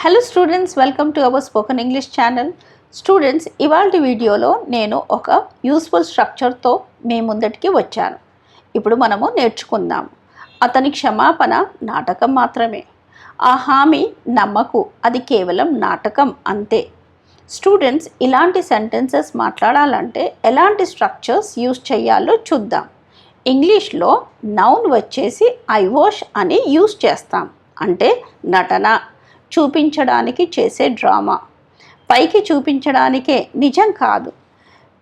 Hello students, welcome to our spoken English channel. Students, ఇవాల్టి వీడియోలో నేను ఒక యూస్ఫుల్ స్ట్రక్చర్తో మీ ముందటికి వచ్చాను. ఇప్పుడు మనము నేర్చుకుందాం. అతని క్షమాపణ నాటకం మాత్రమే. ఆ హామీ నమ్మకు, అది కేవలం నాటకం అంతే. స్టూడెంట్స్, ఇలాంటి సెంటెన్సెస్ మాట్లాడాలంటే ఎలాంటి స్ట్రక్చర్స్ యూస్ చేయాలో చూద్దాం. ఇంగ్లీష్లో నౌన్ వచ్చేసి ఐ వాష్ అని యూస్ చేస్తాం. అంటే నటన, చూపించడానికి చేసే డ్రామా. పైకి చూపించడానికే, నిజం కాదు,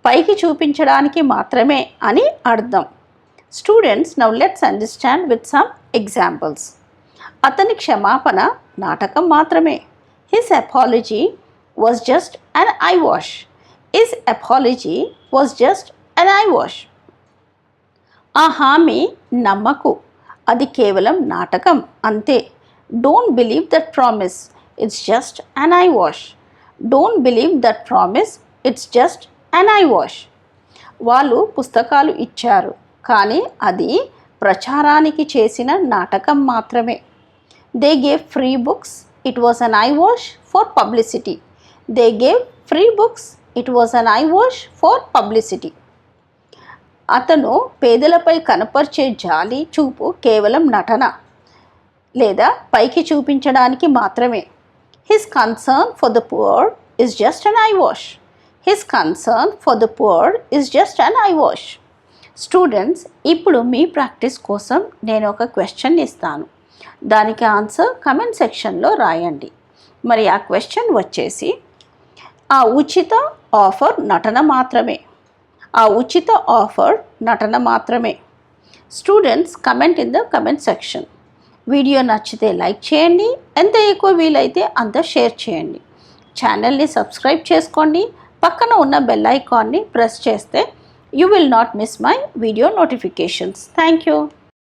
పైకి చూపించడానికి మాత్రమే అని అర్థం. Students, now let's understand with some examples. అతని క్షమాపణ నాటకం మాత్రమే. His apology was just an I wash. His apology was just an I wash. ఆ హామీ నమ్మకు, అది కేవలం నాటకం అంతే. Don't believe that promise, it's just an eye wash. Don't believe that promise, it's just an eye wash. వాళ్ళు పుస్తకాలు ఇచ్చారు, కానీ అది ప్రచారానికి చేసిన నాటకం మాత్రమే. They gave free books, it was an eye wash for publicity. They gave free books, it was an eye wash for publicity. అతను పేదలపై కనపరిచే జాలి చూపు కేవలం నటన లేదా పైకి చూపించడానికి మాత్రమే. His concern for the poor is just an I wash. His concern for the poor is just an I wash. Students, ఇప్పుడు మీ ప్రాక్టీస్ కోసం నేను ఒక క్వశ్చన్ ఇస్తాను. దానికి ఆన్సర్ కమెంట్ సెక్షన్లో రాయండి. మరి ఆ క్వశ్చన్ వచ్చేసి, ఆ ఉచిత ఆఫర్ నటన మాత్రమే. ఆ ఉచిత ఆఫర్ నటన మాత్రమే. Students, comment in the comment section. Video నచ్చితే లైక్ చేయండి, ఎంత ఎక్కువ వీలైతే అంత షేర్ చేయండి. ఛానల్ని సబ్స్క్రైబ్ చేసుకోండి. పక్కన ఉన్న బెల్ ఐకాన్ని ప్రెస్ చేస్తే you will not miss my video notifications. Thank you.